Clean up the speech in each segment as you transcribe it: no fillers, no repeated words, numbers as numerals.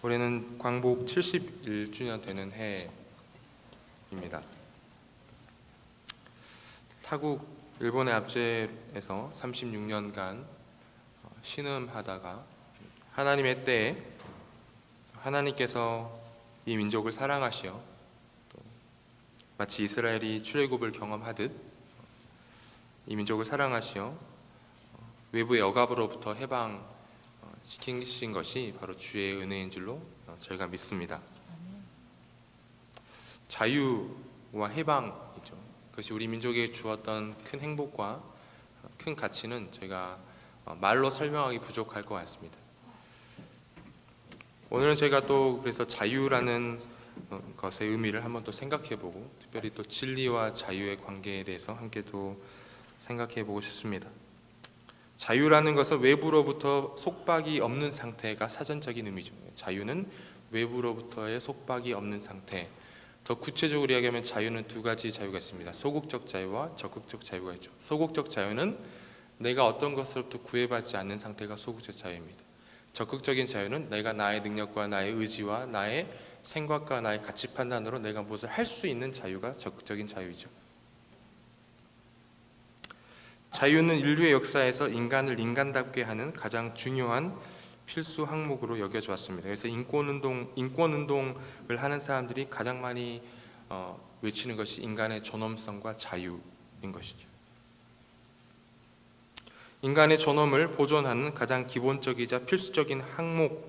올해는 광복 71주년 되는 해입니다. 타국 일본의 압제에서 36년간 신음하다가 하나님의 때에 하나님께서 이 민족을 사랑하시어 또 마치 이스라엘이 출애굽을 경험하듯 이 민족을 사랑하시어 외부의 억압으로부터 해방시키신 것이 바로 주의 은혜인 줄로 저희가 믿습니다. 자유와 해방이죠. 그것이 우리 민족에게 주었던 큰 행복과 큰 가치는 저희가 말로 설명하기 부족할 것 같습니다. 오늘은 제가 또 그래서 자유라는 것의 의미를 한번 또 생각해보고, 특별히 또 진리와 자유의 관계에 대해서 함께 또 생각해보고 싶습니다. 자유라는 것은 외부로부터 속박이 없는 상태가 사전적인 의미죠. 자유는 외부로부터의 속박이 없는 상태. 더 구체적으로 이야기하면 자유는 두 가지 자유가 있습니다. 소극적 자유와 적극적 자유가 있죠. 소극적 자유는 내가 어떤 것으로부터 구애받지 않는 상태가 소극적 자유입니다. 적극적인 자유는 내가 나의 능력과 나의 의지와 나의 생각과 나의 가치 판단으로 내가 무엇을 할 수 있는 자유가 적극적인 자유이죠. 자유는 인류의 역사에서 인간을 인간답게 하는 가장 중요한 필수 항목으로 여겨져 왔습니다. 그래서 인권운동을 하는 사람들이 가장 많이 외치는 것이 인간의 존엄성과 자유인 것이죠. 인간의 존엄을 보존하는 가장 기본적이자 필수적인 항목인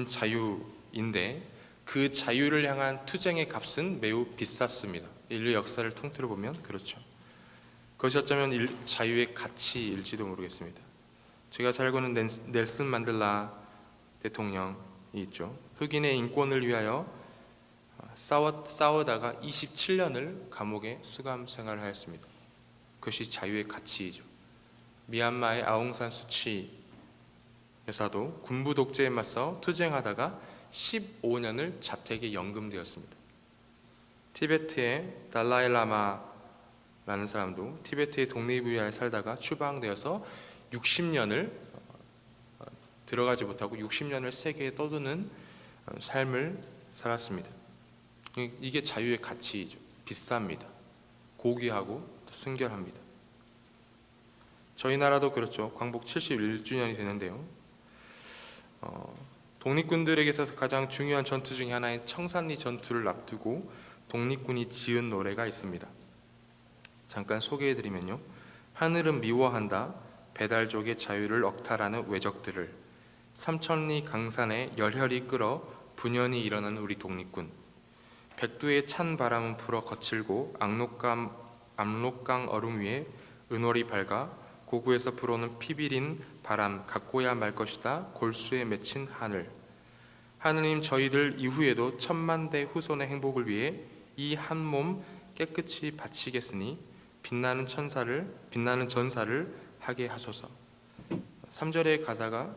자유인데, 그 자유를 향한 투쟁의 값은 매우 비쌌습니다. 인류 역사를 통틀어 보면 그렇죠. 그것이 어쩌면 자유의 가치일지도 모르겠습니다. 제가 잘 알고 있는 넬슨 만델라 대통령이 있죠. 흑인의 인권을 위하여 싸우다가 27년을 감옥에 수감 생활을 하였습니다. 그것이 자유의 가치이죠. 미얀마의 아웅산 수치 여사도 군부 독재에 맞서 투쟁하다가 15년을 자택에 연금되었습니다. 티베트의 달라이라마라는 사람도 티베트의 독립을 위하여 살다가 추방되어서 60년을 들어가지 못하고 60년을 세계에 떠도는 삶을 살았습니다. 이게 자유의 가치이죠. 비쌉니다. 고귀하고 순결합니다. 저희 나라도 그렇죠. 광복 71주년이 되는데요. 독립군들에게 있어서 가장 중요한 전투 중에 하나인 청산리 전투를 앞두고 독립군이 지은 노래가 있습니다. 잠깐 소개해드리면요. 하늘은 미워한다. 배달족의 자유를 억탈하는 외적들을. 삼천리 강산에 열혈이 끓어 분연히 일어나는 우리 독립군. 백두의 찬 바람은 불어 거칠고 압록강 얼음 위에 은월이 밝아 고구에서 불어오는 피비린 바람 갖고야 말 것이다. 골수에 맺힌 하늘. 하느님, 저희들 이후에도 천만대 후손의 행복을 위해 이 한 몸 깨끗이 바치겠으니 빛나는 전사를 하게 하소서. 3절의 가사가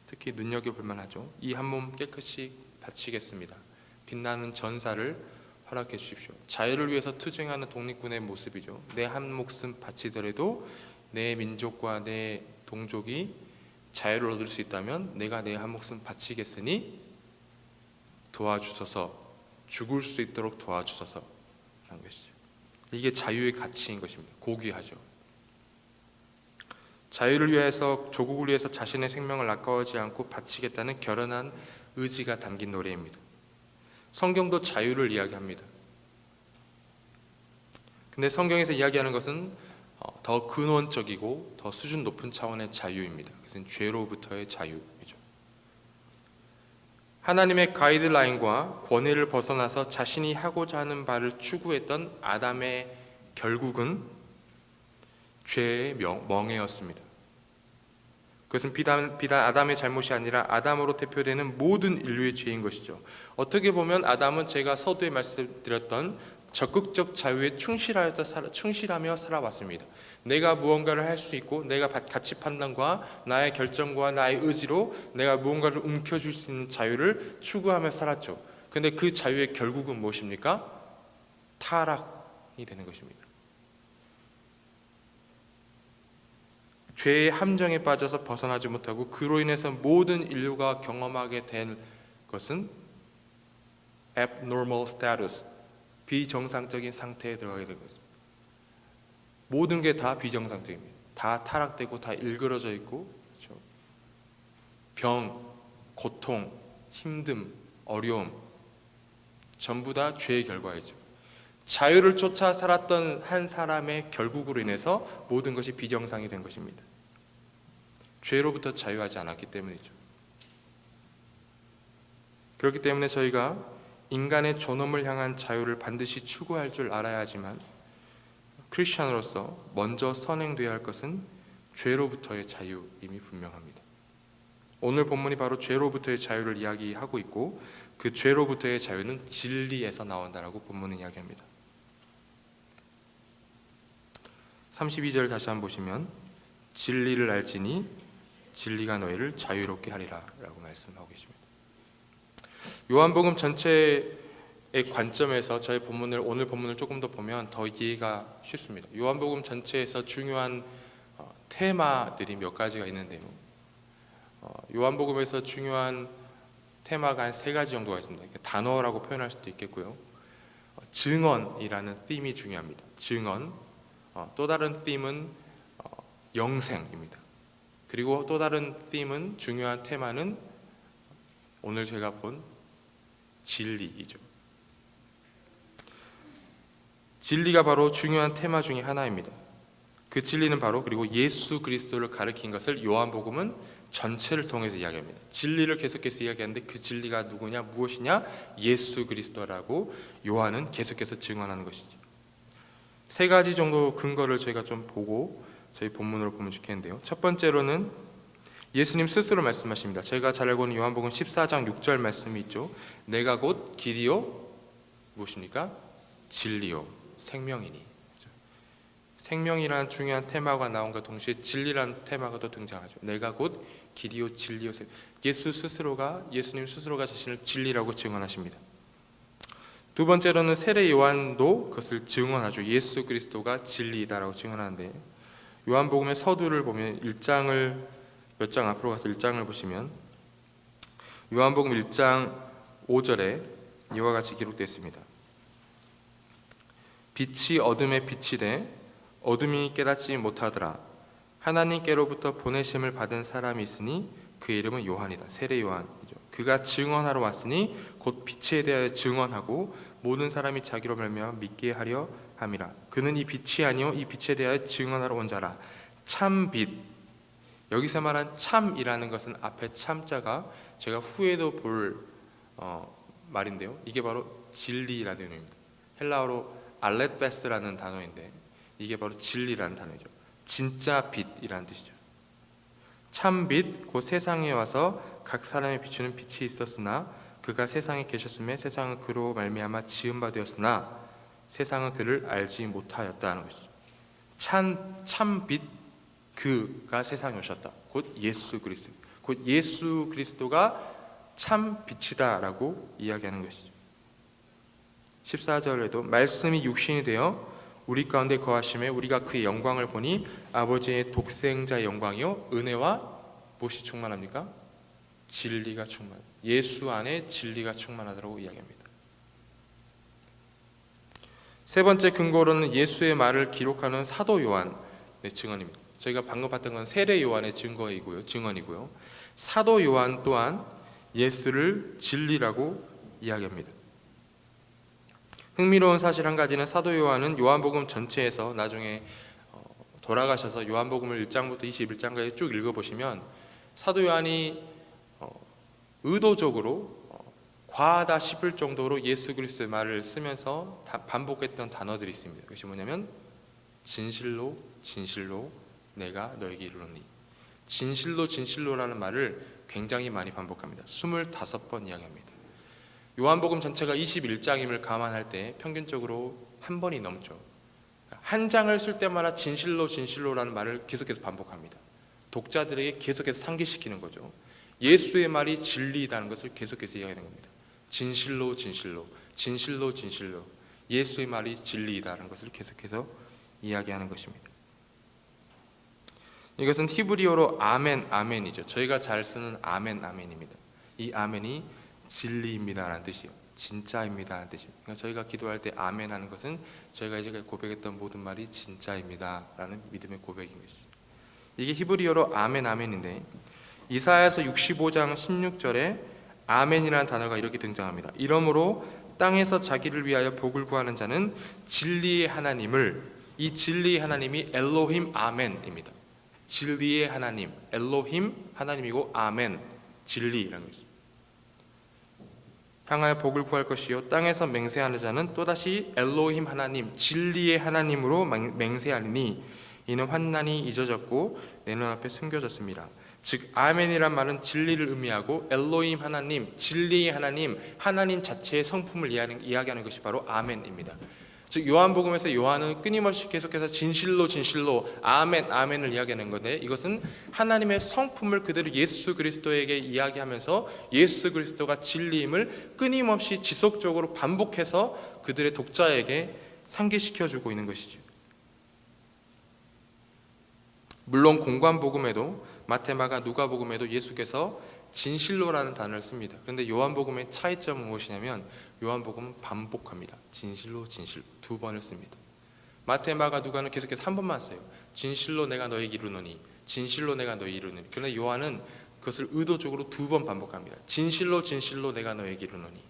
특히 눈여겨볼 만하죠. 이 한 몸 깨끗이 바치겠습니다. 빛나는 전사를 허락해 주십시오. 자유를 위해서 투쟁하는 독립군의 모습이죠. 내 한 목숨 바치더라도 내 민족과 내 동족이 자유를 얻을 수 있다면 내가 내 한 목숨 바치겠으니 도와주소서, 죽을 수 있도록 도와주소서 라는 것이죠. 이게 자유의 가치인 것입니다. 고귀하죠. 자유를 위해서, 조국을 위해서 자신의 생명을 아까워하지 않고 바치겠다는 결연한 의지가 담긴 노래입니다. 성경도 자유를 이야기합니다. 근데 성경에서 이야기하는 것은 더 근원적이고 더 수준 높은 차원의 자유입니다. 그것은 죄로부터의 자유이죠. 하나님의 가이드라인과 권위를 벗어나서 자신이 하고자 하는 바를 추구했던 아담의 결국은 죄의 멍에였습니다. 그것은 비단 아담의 잘못이 아니라 아담으로 대표되는 모든 인류의 죄인 것이죠. 어떻게 보면 아담은 제가 서두에 말씀드렸던 적극적 자유에 충실하며 살아왔습니다. 내가 무언가를 할 수 있고 내가 가치 판단과 나의 결정과 나의 의지로 내가 무언가를 움켜쥘 수 있는 자유를 추구하며 살았죠. 그런데 그 자유의 결국은 무엇입니까? 타락이 되는 것입니다. 죄의 함정에 빠져서 벗어나지 못하고 그로 인해서 모든 인류가 경험하게 된 것은 abnormal status, 비정상적인 상태에 들어가게 된 거죠. 모든 게 다 비정상적입니다. 다 타락되고 다 일그러져 있고, 그렇죠? 병, 고통, 힘듦, 어려움, 전부 다 죄의 결과이죠. 자유를 쫓아 살았던 한 사람의 결국으로 인해서 모든 것이 비정상이 된 것입니다. 죄로부터 자유하지 않았기 때문이죠. 그렇기 때문에 저희가 인간의 존엄을 향한 자유를 반드시 추구할 줄 알아야 하지만 크리스천으로서 먼저 선행되어야 할 것은 죄로부터의 자유임이 분명합니다. 오늘 본문이 바로 죄로부터의 자유를 이야기하고 있고 그 죄로부터의 자유는 진리에서 나온다라고 본문은 이야기합니다. 32절 다시 한번 보시면 진리를 알지니 진리가 너희를 자유롭게 하리라 라고 말씀하고 계십니다. 요한복음 전체의 관점에서 저희 오늘 본문을 조금 더 보면 더 이해가 쉽습니다. 요한복음 전체에서 중요한 테마들이 몇 가지가 있는데요. 요한복음에서 중요한 테마가 한 3가지 정도가 있습니다. 단어라고 표현할 수도 있겠고요. 증언이라는 them이 중요합니다. 증언. 또 다른 them은 영생입니다. 그리고 또 다른 them은 중요한 테마는 오늘 제가 본 진리이죠. 진리가 바로 중요한 테마 중에 하나입니다. 그 진리는 바로 그리고 예수 그리스도를 가리킨 것을 요한복음은 전체를 통해서 이야기합니다. 진리를 계속해서 이야기하는데 그 진리가 누구냐, 무엇이냐? 예수 그리스도라고 요한은 계속해서 증언하는 것이죠. 3가지 정도 근거를 저희가 좀 보고 저희 본문으로 보면 좋겠는데요. 첫 번째로는 예수님 스스로 말씀하십니다. 저희가 잘 알고 있는 요한복음 14장 6절 말씀이 있죠. 내가 곧 길이요 무엇입니까? 진리요 생명이니. 생명이라는 중요한 테마가 나온과 동시에 진리라는 테마가 또 등장하죠. 내가 곧 길이요 진리요 생명. 예수님 스스로가 자신을 진리라고 증언하십니다. 두 번째로는 세례 요한도 그것을 증언하죠. 예수 그리스도가 진리이다라고 증언하는데 요한복음의 서두를 보면 1장을 몇 장 앞으로 가서 1장을 보시면 요한복음 1장 5절에 이와 같이 기록되어 있습니다. 빛이 어둠에 빛이 돼 어둠이 깨닫지 못하더라. 하나님께로부터 보내심을 받은 사람이 있으니 그 이름은 요한이다. 세례 요한이죠. 그가 증언하러 왔으니 곧 빛에 대하여 증언하고 모든 사람이 자기로 말미암아 믿게 하려 함이라. 그는 이 빛이 아니요 이 빛에 대하여 증언하러 온 자라. 참 빛. 여기서 말한 참이라는 것은 앞에 참자가 제가 후에도 볼 말인데요. 이게 바로 진리라는 의미입니다. 헬라어로 알레베스라는 단어인데 이게 바로 진리라는 단어죠. 진짜 빛이라는 뜻이죠. 참 빛, 곧 세상에 와서 각 사람에 비추는 빛이 있었으나 그가 세상에 계셨음에 세상은 그로 말미암아 지은 바 되었으나 세상은 그를 알지 못하였다는 것이죠. 참 빛, 그가 세상에 오셨다. 곧 예수 그리스도. 곧 예수 그리스도가 참 빛이다라고 이야기하는 것이죠. 14절에도 말씀이 육신이 되어 우리 가운데 거하심에 우리가 그의 영광을 보니 아버지의 독생자의 영광이요 은혜와 무엇이 충만합니까? 진리가 예수 안에 진리가 충만하다고 이야기합니다. 세 번째 근거로는 예수의 말을 기록하는 사도 요한의 증언입니다. 저희가 방금 봤던 건 세례 요한의 증언이고요. 사도 요한 또한 예수를 진리라고 이야기합니다. 흥미로운 사실 한 가지는 사도 요한은 요한복음 전체에서 나중에 돌아가셔서 요한복음을 1장부터 21장까지 쭉 읽어보시면 사도 요한이 의도적으로 과하다 싶을 정도로 예수 그리스도의 말을 쓰면서 반복했던 단어들이 있습니다. 그것이 뭐냐면 진실로 진실로 내가 너에게 이르노니. 진실로 진실로라는 말을 굉장히 많이 반복합니다. 25번 이야기합니다. 요한복음 전체가 21장임을 감안할 때 평균적으로 한 번이 넘죠. 한 장을 쓸 때마다 진실로 진실로라는 말을 계속해서 반복합니다. 독자들에게 계속해서 상기시키는 거죠. 예수의 말이 진리이다는 것을 계속해서 이야기하는 겁니다. 진실로 진실로 진실로 진실로 예수의 말이 진리이다는 것을 계속해서 이야기하는 것입니다. 이것은 히브리어로 아멘, 아멘이죠. 저희가 잘 쓰는 아멘, 아멘입니다. 이 아멘이 진리입니다라는 뜻이에요. 진짜입니다라는 뜻입니다. 그러니까 저희가 기도할 때 아멘 하는 것은 저희가 이제 고백했던 모든 말이 진짜입니다라는 믿음의 고백인 것이죠. 이게 히브리어로 아멘, 아멘인데 이사야서 65장 16절에 아멘이라는 단어가 이렇게 등장합니다. 이러므로 땅에서 자기를 위하여 복을 구하는 자는 진리의 하나님을, 이 진리의 하나님이 엘로힘 아멘입니다. 진리의 하나님, 엘로힘 하나님이고 아멘, 진리라는 것이죠. 향하여 복을 구할 것이요 땅에서 맹세하는 자는 또다시 엘로힘 하나님, 진리의 하나님으로 맹세하리니 이는 환난이 잊어졌고 내 눈앞에 숨겨졌습니다. 즉 아멘이란 말은 진리를 의미하고 엘로힘 하나님, 진리의 하나님, 하나님 자체의 성품을 이야기하는 것이 바로 아멘입니다. 즉 요한복음에서 요한은 끊임없이 계속해서 진실로 진실로 아멘 아멘을 이야기하는 건데, 이것은 하나님의 성품을 그대로 예수 그리스도에게 이야기하면서 예수 그리스도가 진리임을 끊임없이 지속적으로 반복해서 그들의 독자에게 상기시켜주고 있는 것이죠. 물론 공관복음에도 마태, 마가, 누가복음에도 예수께서 진실로라는 단어를 씁니다. 그런데 요한복음의 차이점은 무엇이냐면 요한복음은 반복합니다. 진실로 진실로 두 번을 씁니다. 마태, 마가, 누가는 계속해서 한 번만 써요. 진실로 내가 너에게 이르노니, 진실로 내가 너에게 이르노니. 그런데 요한은 그것을 의도적으로 두 번 반복합니다. 진실로 진실로 내가 너에게 이르노니.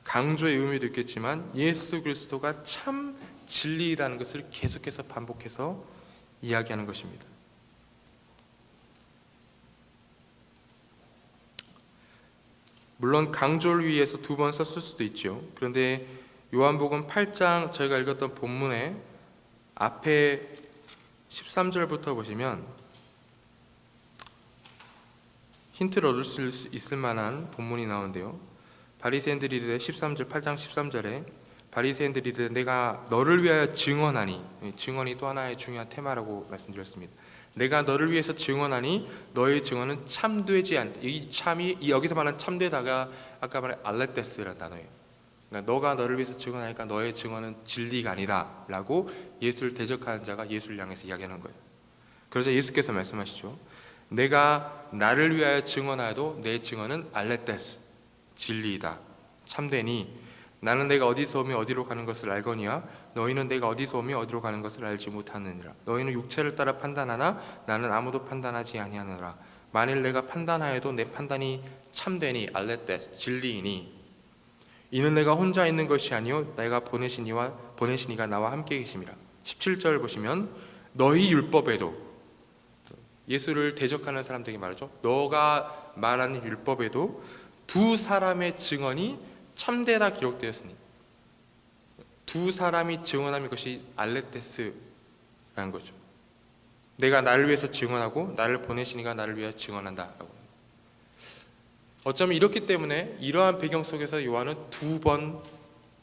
강조의 의미도 있겠지만 예수 그리스도가 참 진리라는 것을 계속해서 반복해서 이야기하는 것입니다. 물론 강조를 위해서 두 번 썼을 수도 있죠. 그런데 요한복음 8장 저희가 읽었던 본문의 앞에 13절부터 보시면 힌트를 얻을 수 있을 만한 본문이 나오는데요. 바리새인들이 이르되 13절 8장 13절에 바리새인들이 이르되 내가 너를 위하여 증언하니, 증언이 또 하나의 중요한 테마라고 말씀드렸습니다. 내가 너를 위해서 증언하니 너의 증언은 참되지 않다. 이 참이 여기서 말하는 참되다가 아까 말한 알레테스라는 단어예요. 그러니까 너가 너를 위해서 증언하니까 너의 증언은 진리가 아니다 라고 예수를 대적하는 자가 예수를 향해서 이야기하는 거예요. 그러자 예수께서 말씀하시죠. 내가 나를 위하여 증언하여도 내 증언은 알레테스, 진리이다, 참되니 나는 내가 어디서 오며 어디로 가는 것을 알거니와 너희는 내가 어디서 오며 어디로 가는 것을 알지 못하느니라. 너희는 육체를 따라 판단하나 나는 아무도 판단하지 아니하느라. 만일 내가 판단하여도 내 판단이 참되니 알레테스, 진리이니 이는 내가 혼자 있는 것이 아니요 내가 보내시니가 나와 함께 계심이라. 17절 보시면 너희 율법에도, 예수를 대적하는 사람들에게 말하죠. 너가 말하는 율법에도 두 사람의 증언이 참되다 기록되었으니, 두 사람이 증언하는 것이 알레테스라는 거죠. 내가 나를 위해서 증언하고 나를 보내시니가 나를 위하여 증언한다라고. 어쩌면 이렇기 때문에 이러한 배경 속에서 요한은 두 번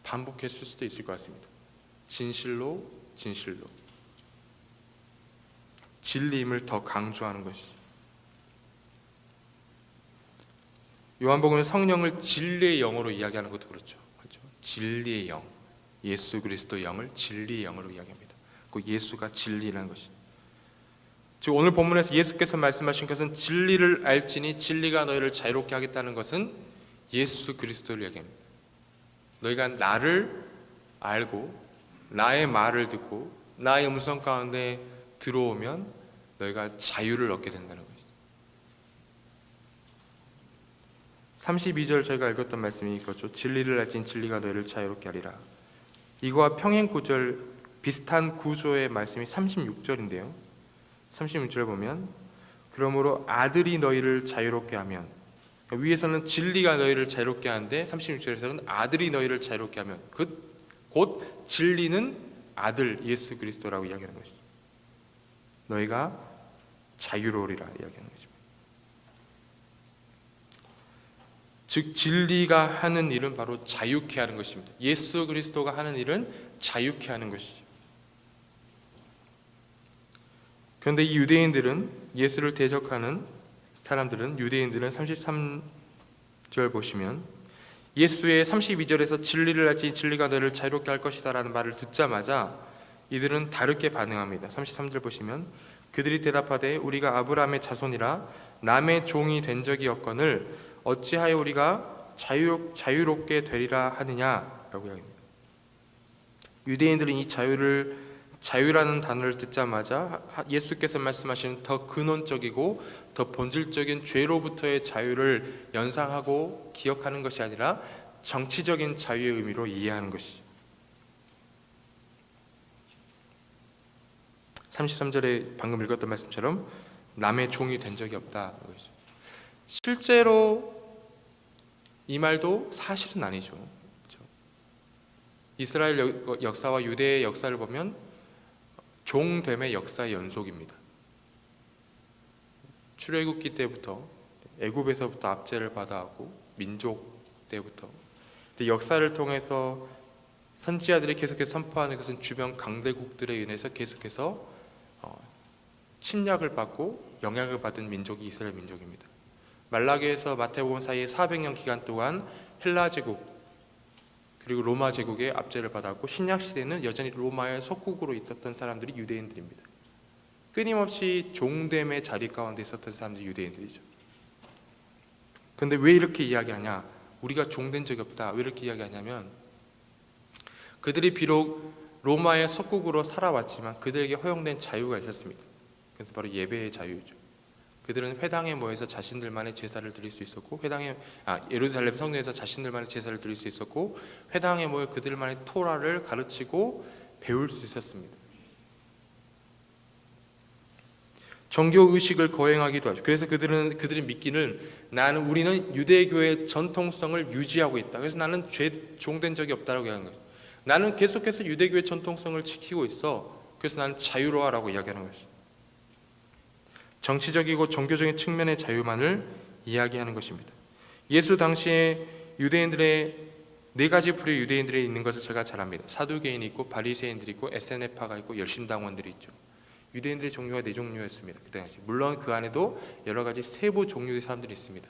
반복했을 수도 있을 것 같습니다. 진실로 진실로, 진리임을 더 강조하는 것이죠. 요한복음은 성령을 진리의 영으로 이야기하는 것도 그렇죠. 진리의 영, 예수 그리스도의 영을 진리의 영으로 이야기합니다. 그 예수가 진리라는 것이죠. 즉 오늘 본문에서 예수께서 말씀하신 것은 진리를 알지니 진리가 너희를 자유롭게 하겠다는 것은 예수 그리스도를 이야기합니다. 너희가 나를 알고 나의 말을 듣고 나의 음성 가운데 들어오면 너희가 자유를 얻게 된다는 것이죠. 32절 저희가 읽었던 말씀이 있겠죠. 진리를 알지니 진리가 너희를 자유롭게 하리라. 이거와 평행 구절 비슷한 구조의 말씀이 36절인데요. 36절 보면 그러므로 아들이 너희를 자유롭게 하면, 위에서는 진리가 너희를 자유롭게 하는데 36절에서는 아들이 너희를 자유롭게 하면, 곧 진리는 아들 예수 그리스도라고 이야기하는 것이죠. 너희가 자유로우리라 이야기하는 것입니다. 즉 진리가 하는 일은 바로 자유케 하는 것입니다. 예수 그리스도가 하는 일은 자유케 하는 것이죠. 그런데 이 유대인들은, 예수를 대적하는 사람들은, 유대인들은 33절 보시면 예수의 32절에서 진리를 알지 진리가 너를 자유롭게 할 것이다 라는 말을 듣자마자 이들은 다르게 반응합니다. 33절 보시면 그들이 대답하되 우리가 아브라함의 자손이라 남의 종이 된 적이 없거늘 어찌하여 우리가 자유롭게 되리라 하느냐라고 이야기합니다. 유대인들은 이 자유라는 단어를 듣자마자 예수께서 말씀하신 더 근원적이고 더 본질적인 죄로부터의 자유를 연상하고 기억하는 것이 아니라 정치적인 자유의 의미로 이해하는 것이죠. 33절에 방금 읽었던 말씀처럼 남의 종이 된 적이 없다. 실제로 이 말도 사실은 아니죠. 그렇죠? 이스라엘 역사와 유대의 역사를 보면 종됨의 역사의 연속입니다. 출애굽기 때부터 애굽에서부터 압제를 받아왔고 민족 때부터 역사를 통해서 선지자들이 계속해서 선포하는 것은 주변 강대국들에 인해서 계속해서 침략을 받고 영향을 받은 민족이 이스라엘 민족입니다. 말라기에서 마태복음 사이에 400년 기간 동안 헬라 제국 그리고 로마 제국의 압제를 받았고 신약 시대는 여전히 로마의 속국으로 있었던 사람들이 유대인들입니다. 끊임없이 종됨의 자리 가운데 있었던 사람들이 유대인들이죠. 그런데 왜 이렇게 이야기하냐? 우리가 종된 적이 없다. 왜 이렇게 이야기하냐면 그들이 비록 로마의 속국으로 살아왔지만 그들에게 허용된 자유가 있었습니다. 그래서 바로 예배의 자유죠. 그들은 회당에 모여서 자신들만의 제사를 드릴 수 있었고 예루살렘 성전에서 자신들만의 제사를 드릴 수 있었고 회당에 모여 그들만의 토라를 가르치고 배울 수 있었습니다. 정교 의식을 거행하기도 하죠. 그래서 그들이 믿기는 우리는 유대교의 전통성을 유지하고 있다. 그래서 나는 종된 적이 없다라고 이야기하는 거죠. 나는 계속해서 유대교의 전통성을 지키고 있어. 그래서 나는 자유로워라고 이야기하는 것이죠. 정치적이고 종교적인 측면의 자유만을 이야기하는 것입니다. 예수 당시에 유대인들의 네 가지 부류의 유대인들이 있는 것을 제가 잘 압니다. 사두개인이 있고 바리새인들이 있고 에세네파가 있고 열심당원들이 있죠. 유대인들의 종류가 네 종류였습니다. 그때 당시. 물론 그 안에도 여러 가지 세부 종류의 사람들이 있습니다.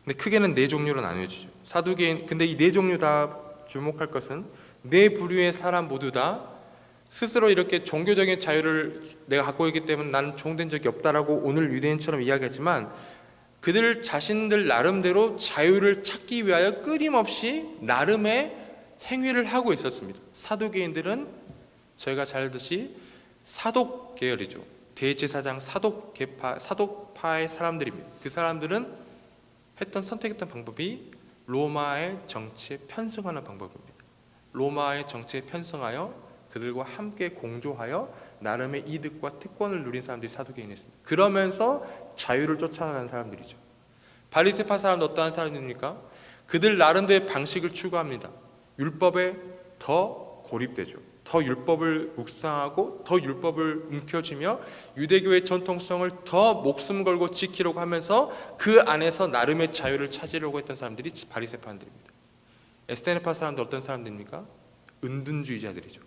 근데 크게는 네 종류로 나뉘어지죠. 사두개인, 근데 이 네 종류 다 주목할 것은 네 부류의 사람 모두 다 스스로 이렇게 종교적인 자유를 내가 갖고 있기 때문에 나는 종된 적이 없다라고 오늘 유대인처럼 이야기하지만 그들 자신들 나름대로 자유를 찾기 위하여 끊임없이 나름의 행위를 하고 있었습니다. 사두개인들은 저희가 잘 알듯이 사독 계열이죠. 대제사장 사독파의 사람들입니다. 그 사람들은 선택했던 방법이 로마의 정치에 편승하는 방법입니다. 로마의 정치에 편승하여 그들과 함께 공조하여 나름의 이득과 특권을 누린 사람들이 사두개인이었습니다. 그러면서 자유를 쫓아가는 사람들이죠. 바리새파 사람은 어떠한 사람입니까? 그들 나름대로의 방식을 추구합니다. 율법에 더 고립되죠. 더 율법을 묵상하고 더 율법을 움켜쥐며 유대교의 전통성을 더 목숨 걸고 지키려고 하면서 그 안에서 나름의 자유를 찾으려고 했던 사람들이 바리새파들입니다. 에스테네파 사람들 어떤 사람들입니까? 은둔주의자들이죠.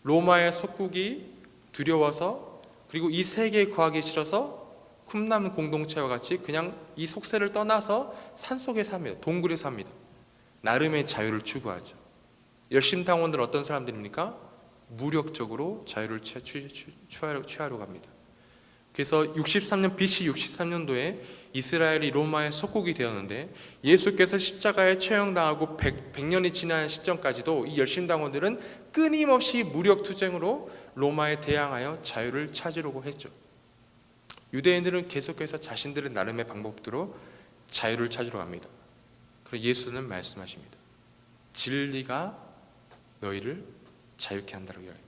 로마의 속국이 두려워서 그리고 이 세계에 거하기 싫어서 쿰남 공동체와 같이 그냥 이 속세를 떠나서 산속에 삽니다. 동굴에 삽니다. 나름의 자유를 추구하죠. 열심당원들은 어떤 사람들입니까? 무력적으로 자유를 취하려고 합니다. 그래서 63년 BC 63년도에 이스라엘이 로마의 속국이 되었는데 예수께서 십자가에 처형당하고 100년이 지난 시점까지도 이 열심당원들은 끊임없이 무력투쟁으로 로마에 대항하여 자유를 찾으려고 했죠. 유대인들은 계속해서 자신들의 나름의 방법대로 자유를 찾으러 갑니다. 그래서 예수는 말씀하십니다. 진리가 너희를 자유케 한다고 이야기합니다.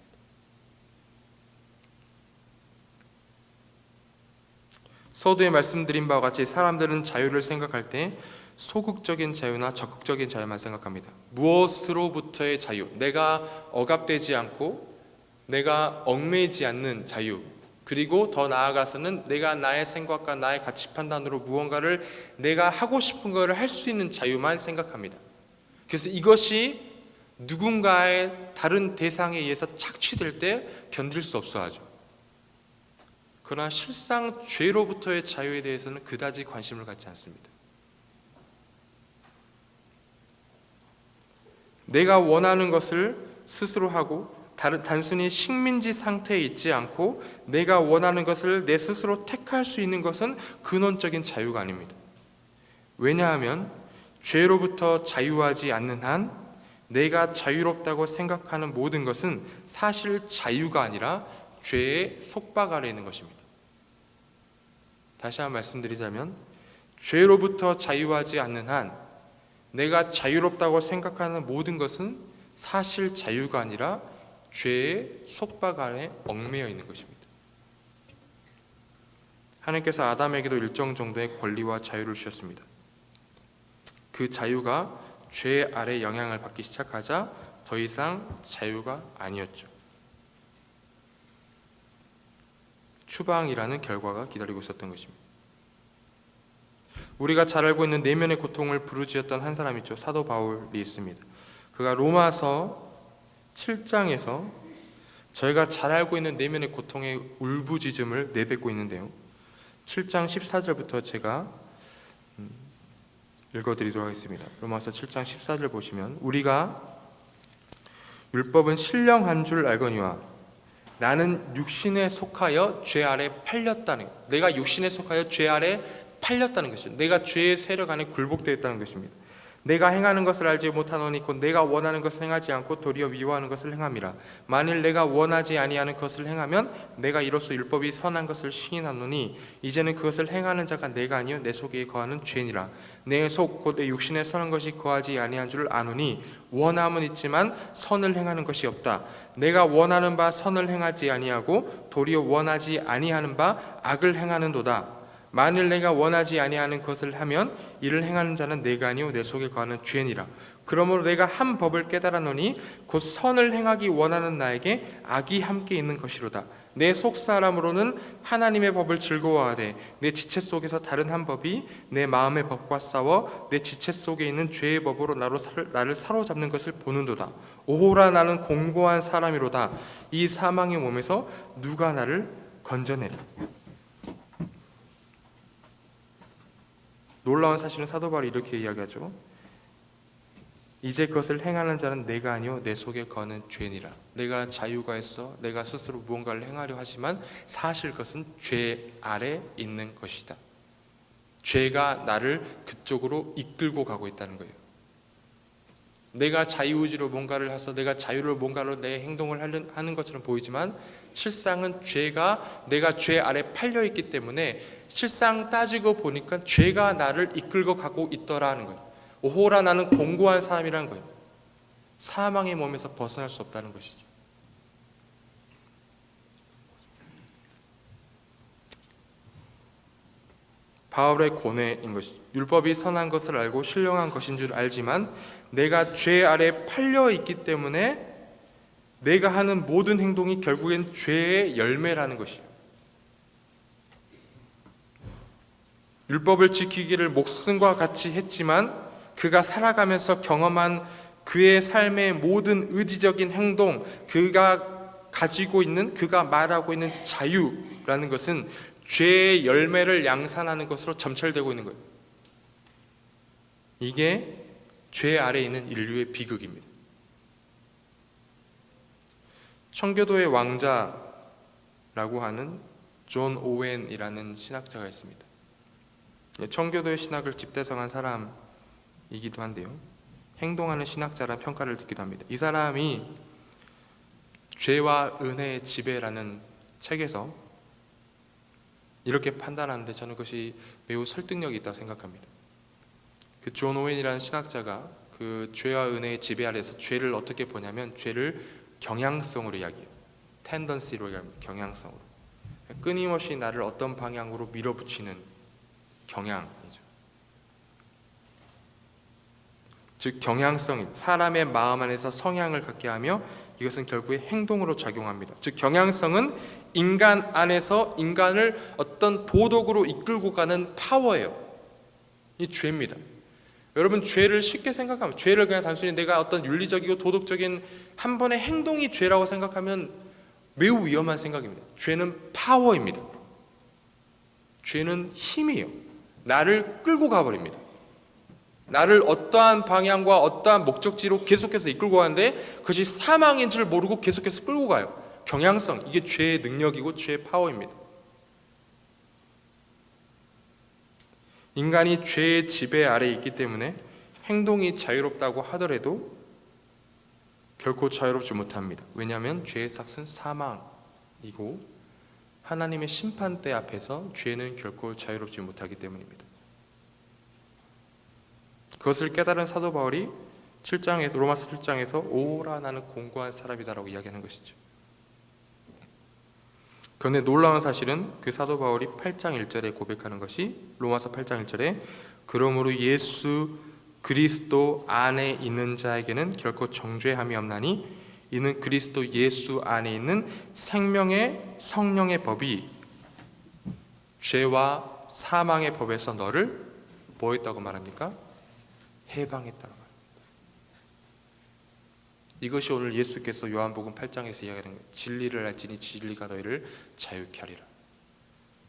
서두에 말씀드린 바와 같이 사람들은 자유를 생각할 때 소극적인 자유나 적극적인 자유만 생각합니다. 무엇으로부터의 자유, 내가 억압되지 않고 내가 얽매이지 않는 자유, 그리고 더 나아가서는 내가 나의 생각과 나의 가치 판단으로 무언가를 내가 하고 싶은 것을 할 수 있는 자유만 생각합니다. 그래서 이것이 누군가의 다른 대상에 의해서 착취될 때 견딜 수 없어 하죠. 그러나 실상 죄로부터의 자유에 대해서는 그다지 관심을 갖지 않습니다. 내가 원하는 것을 스스로 하고 단순히 식민지 상태에 있지 않고 내가 원하는 것을 내 스스로 택할 수 있는 것은 근원적인 자유가 아닙니다. 왜냐하면 죄로부터 자유하지 않는 한 내가 자유롭다고 생각하는 모든 것은 사실 자유가 아니라 죄의 속박 아래에 있는 것입니다. 다시 한번 말씀드리자면 죄로부터 자유하지 않는 한 내가 자유롭다고 생각하는 모든 것은 사실 자유가 아니라 죄의 속박 아래 얽매여 있는 것입니다. 하나님께서 아담에게도 일정 정도의 권리와 자유를 주셨습니다. 그 자유가 죄 아래 영향을 받기 시작하자 더 이상 자유가 아니었죠. 추방이라는 결과가 기다리고 있었던 것입니다. 우리가 잘 알고 있는 내면의 고통을 부르짖었던 한 사람이 있죠. 사도 바울이 있습니다. 그가 로마서 7장에서 저희가 잘 알고 있는 내면의 고통의 울부짖음을 내뱉고 있는데요. 7장 14절부터 제가 읽어드리도록 하겠습니다. 로마서 7장 14절 보시면 우리가 율법은 신령한 줄 알거니와 나는 육신에 속하여 죄 아래 팔렸다는 것. 내가 육신에 속하여 죄 아래 팔렸다는 것이죠. 내가 죄의 세력 안에 굴복되어 있다는 것입니다. 내가 행하는 것을 알지 못하노니 곧 내가 원하는 것을 행하지 않고 도리어 미워하는 것을 행함이라. 만일 내가 원하지 아니하는 것을 행하면 내가 이로써 율법이 선한 것을 시인하노니 이제는 그것을 행하는 자가 내가 아니요 내 속에 거하는 죄니라. 내 속 곧 내 육신에 선한 것이 거하지 아니한 줄 아노니 원함은 있지만 선을 행하는 것이 없다. 내가 원하는 바 선을 행하지 아니하고 도리어 원하지 아니하는 바 악을 행하는도다. 만일 내가 원하지 아니하는 것을 하면 이를 행하는 자는 내가 아니요 내 속에 거하는 죄니라. 그러므로 내가 한 법을 깨달았노니 곧 선을 행하기 원하는 나에게 악이 함께 있는 것이로다. 내 속사람으로는 하나님의 법을 즐거워하되 내 지체 속에서 다른 한 법이 내 마음의 법과 싸워 내 지체 속에 있는 죄의 법으로 나를 사로잡는 것을 보는도다. 오호라 나는 공고한 사람이로다. 이 사망의 몸에서 누가 나를 건져내리. 놀라운 사실은 사도 바울이 이렇게 이야기하죠. 이제 그것을 행하는 자는 내가 아니요 내 속에 거하는 죄니라. 내가 자유가 있어 내가 스스로 무언가를 행하려 하지만 사실 그것은 죄 아래 있는 것이다. 죄가 나를 그쪽으로 이끌고 가고 있다는 거예요. 내가 자유의지로 뭔가를 해서 내가 자유를 뭔가로 내 행동을 하는 것처럼 보이지만 실상은 죄가 내가 죄 아래 팔려있기 때문에 실상 따지고 보니까 죄가 나를 이끌고 가고 있더라는 거예요. 오호라 나는 공고한 사람이라는 거예요. 사망의 몸에서 벗어날 수 없다는 것이죠. 바울의 고뇌인 것이죠. 율법이 선한 것을 알고 신령한 것인 줄 알지만 내가 죄 아래 팔려 있기 때문에 내가 하는 모든 행동이 결국엔 죄의 열매라는 것이에요. 율법을 지키기를 목숨과 같이 했지만 그가 살아가면서 경험한 그의 삶의 모든 의지적인 행동, 그가 가지고 있는, 그가 말하고 있는 자유라는 것은 죄의 열매를 양산하는 것으로 점철되고 있는 거예요. 이게 죄 아래에 있는 인류의 비극입니다. 청교도의 왕자라고 하는 존 오웬이라는 신학자가 있습니다. 청교도의 신학을 집대성한 사람이기도 한데요. 행동하는 신학자라는 평가를 듣기도 합니다. 이 사람이 죄와 은혜의 지배라는 책에서 이렇게 판단하는데 저는 그것이 매우 설득력이 있다고 생각합니다. 그 존 오웬이라는 신학자가 그 죄와 은혜의 지배 아래서 죄를 어떻게 보냐면 죄를 경향성으로 이야기해요. 텐던시로 이야기합니다. 경향성으로. 끊임없이 나를 어떤 방향으로 밀어붙이는 경향이죠. 즉 경향성, 사람의 마음 안에서 성향을 갖게 하며 이것은 결국에 행동으로 작용합니다. 즉 경향성은 인간 안에서 인간을 어떤 도덕으로 이끌고 가는 파워예요. 이 죄입니다. 여러분 죄를 쉽게 생각하면 죄를 그냥 단순히 내가 어떤 윤리적이고 도덕적인 한 번의 행동이 죄라고 생각하면 매우 위험한 생각입니다. 죄는 파워입니다. 죄는 힘이에요. 나를 끌고 가버립니다. 나를 어떠한 방향과 어떠한 목적지로 계속해서 이끌고 가는데 그것이 사망인 줄 모르고 계속해서 끌고 가요. 경향성, 이게 죄의 능력이고 죄의 파워입니다. 인간이 죄의 지배 아래에 있기 때문에 행동이 자유롭다고 하더라도 결코 자유롭지 못합니다. 왜냐하면 죄의 삭은 사망이고 하나님의 심판대 앞에서 죄는 결코 자유롭지 못하기 때문입니다. 그것을 깨달은 사도 바울이 로마서 7장에서 오라 나는 공고한 사람이다라고 이야기하는 것이죠. 그런데 놀라운 사실은 그 사도 바울이 8장 1절에 고백하는 것이 로마서 8장 1절에 그러므로 예수 그리스도 안에 있는 자에게는 결코 정죄함이 없나니 이는 그리스도 예수 안에 있는 생명의 성령의 법이 죄와 사망의 법에서 너를 뭐 했다고 말합니까? 해방했다고 말합니다. 이것이 오늘 예수께서 요한복음 8장에서 이야기하는 거예요. 진리를 알지니 진리가 너희를 자유케 하리라.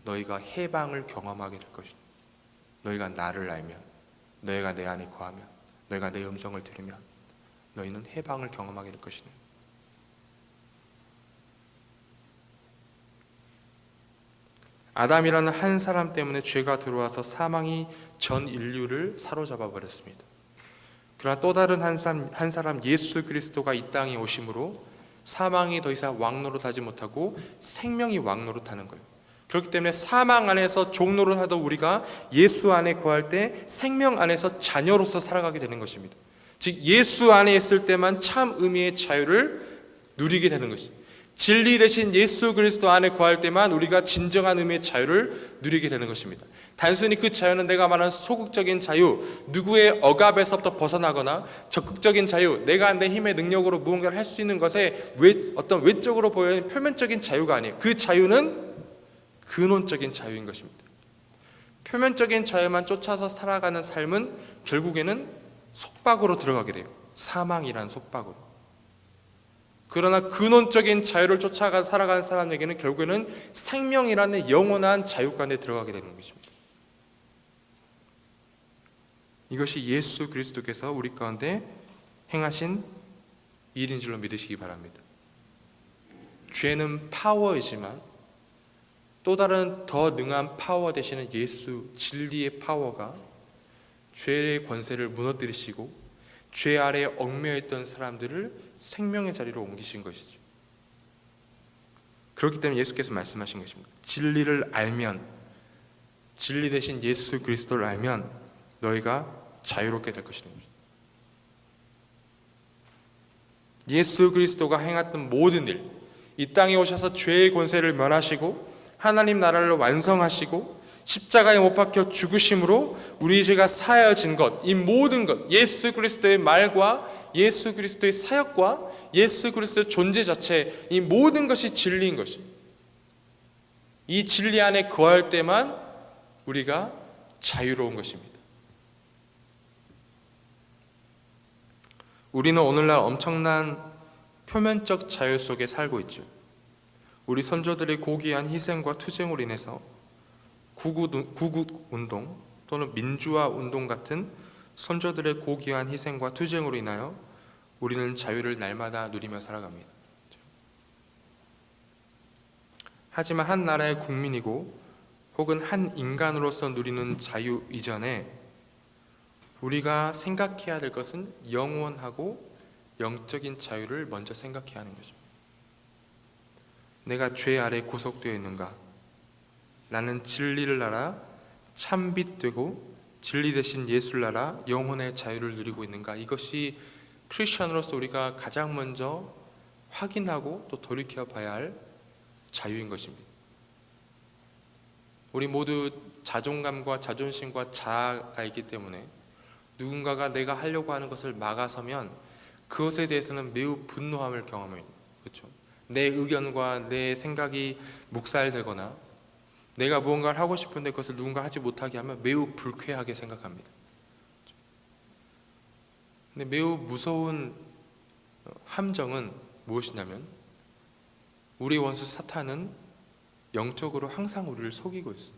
너희가 해방을 경험하게 될 것이다. 너희가 나를 알면, 너희가 내 안에 거하면, 너희가 내 음성을 들으면 너희는 해방을 경험하게 될 것이다. 아담이라는 한 사람 때문에 죄가 들어와서 사망이 전 인류를 사로잡아 버렸습니다. 그러나 또 다른 한 사람 예수 그리스도가 이 땅에 오심으로 사망이 더 이상 왕노릇하지 못하고 생명이 왕노릇하는 거예요. 그렇기 때문에 사망 안에서 종노릇하던 우리가 예수 안에 거할 때 생명 안에서 자녀로서 살아가게 되는 것입니다. 즉 예수 안에 있을 때만 참 의미의 자유를 누리게 되는 것입니다. 진리 대신 예수 그리스도 안에 거할 때만 우리가 진정한 의미의 자유를 누리게 되는 것입니다. 단순히 그 자유는 내가 말하는 소극적인 자유, 누구의 억압에서부터 벗어나거나 적극적인 자유, 내가 내 힘의 능력으로 무언가를 할 수 있는 것에 어떤 외적으로 보이는 표면적인 자유가 아니에요. 그 자유는 근원적인 자유인 것입니다. 표면적인 자유만 쫓아서 살아가는 삶은 결국에는 속박으로 들어가게 돼요. 사망이란 속박으로. 그러나 근원적인 자유를 쫓아가 살아가는 사람에게는 결국에는 생명이라는 영원한 자유관에 들어가게 되는 것입니다. 이것이 예수 그리스도께서 우리 가운데 행하신 일인 줄로 믿으시기 바랍니다. 죄는 파워이지만 또 다른 더 능한 파워 되시는 예수 진리의 파워가 죄의 권세를 무너뜨리시고 죄 아래에 얽매여 있던 사람들을 생명의 자리로 옮기신 것이죠. 그렇기 때문에 예수께서 말씀하신 것입니다. 진리를 알면, 진리 대신 예수 그리스도를 알면 너희가 자유롭게 될 것이다. 예수 그리스도가 행했던 모든 일, 이 땅에 오셔서 죄의 권세를 면하시고 하나님 나라를 완성하시고 십자가에 못 박혀 죽으심으로 우리 죄가 사하여진 것, 이 모든 것, 예수 그리스도의 말과 예수 그리스도의 사역과 예수 그리스도의 존재 자체, 이 모든 것이 진리인 것이. 이 진리 안에 거할 때만 우리가 자유로운 것입니다. 우리는 오늘날 엄청난 표면적 자유 속에 살고 있죠. 우리 선조들의 고귀한 희생과 투쟁으로 인해서 구국운동 또는 민주화 운동 같은 선조들의 고귀한 희생과 투쟁으로 인하여 우리는 자유를 날마다 누리며 살아갑니다. 하지만 한 나라의 국민이고 혹은 한 인간으로서 누리는 자유 이전에 우리가 생각해야 될 것은 영원하고 영적인 자유를 먼저 생각해야 하는 것입니다. 내가 죄 아래 구속되어 있는가? 나는 진리를 알아 참빛 되고 진리 대신 예수를 알아 영혼의 자유를 누리고 있는가? 이것이 크리스천으로서 우리가 가장 먼저 확인하고 또 돌이켜 봐야 할 자유인 것입니다. 우리 모두 자존감과 자존심과 자아가 있기 때문에 누군가가 내가 하려고 하는 것을 막아서면 그것에 대해서는 매우 분노함을 경험합니다. 그렇죠? 내 의견과 내 생각이 묵살되거나 내가 무언가를 하고 싶은데 그것을 누군가 하지 못하게 하면 매우 불쾌하게 생각합니다. 근데 매우 무서운 함정은 무엇이냐면 우리 원수 사탄은 영적으로 항상 우리를 속이고 있어요.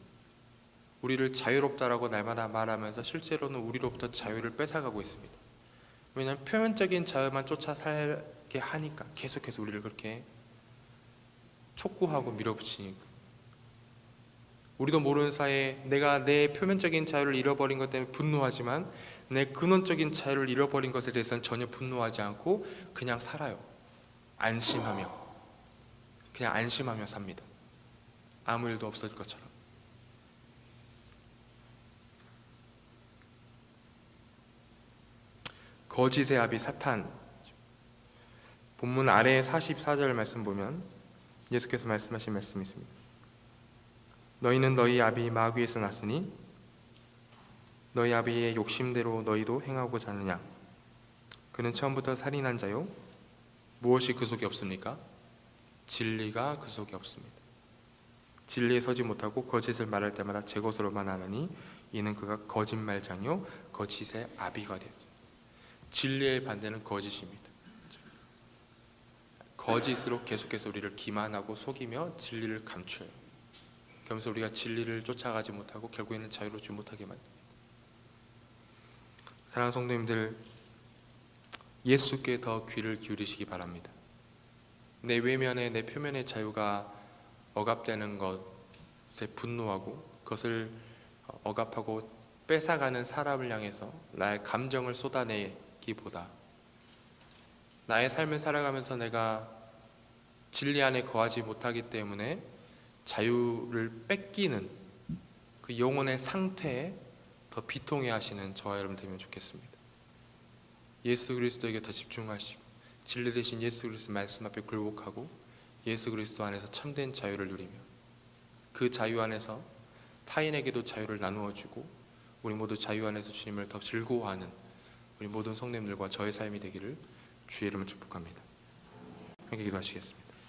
우리를 자유롭다라고 날마다 말하면서 실제로는 우리로부터 자유를 뺏어가고 있습니다. 왜냐하면 표면적인 자유만 쫓아 살게 하니까, 계속해서 우리를 그렇게 촉구하고 밀어붙이니까. 우리도 모르는 사이에 내가 내 표면적인 자유를 잃어버린 것 때문에 분노하지만 내 근원적인 자유를 잃어버린 것에 대해서는 전혀 분노하지 않고 그냥 살아요. 그냥 안심하며 삽니다. 아무 일도 없을 것처럼. 거짓의 아비 사탄. 본문 아래 44절 말씀 보면 예수께서 말씀하신 말씀이 있습니다. 너희는 너희 아비 마귀에서 났으니 너희 아비의 욕심대로 너희도 행하고자 하느냐. 그는 처음부터 살인한 자요, 무엇이 그 속에 없습니까? 진리가 그 속에 없습니다. 진리에 서지 못하고 거짓을 말할 때마다 제 것으로만 하나니 이는 그가 거짓말장요 거짓의 아비가 되었습니다. 진리의 반대는 거짓입니다. 거짓으로 계속해서 우리를 기만하고 속이며 진리를 감춰요. 그러면서 우리가 진리를 쫓아가지 못하고 결국에는 자유롭지 못하게 만듭니다. 사랑하는 성도님들, 예수께 더 귀를 기울이시기 바랍니다. 내 외면에, 내 표면의 자유가 억압되는 것에 분노하고 그것을 억압하고 뺏어가는 사람을 향해서 나의 감정을 쏟아내기보다 나의 삶을 살아가면서 내가 진리 안에 거하지 못하기 때문에 자유를 뺏기는 그 영혼의 상태에 더 비통해 하시는 저와 여러분 되면 좋겠습니다. 예수 그리스도에게 더 집중하시고 진리 대신 예수 그리스도 말씀 앞에 굴복하고 예수 그리스도 안에서 참된 자유를 누리며 그 자유 안에서 타인에게도 자유를 나누어 주고 우리 모두 자유 안에서 주님을 더 즐거워하는 우리 모든 성도님들과 저의 삶이 되기를 주의 이름으로 축복합니다. 함께 기도하시겠습니다.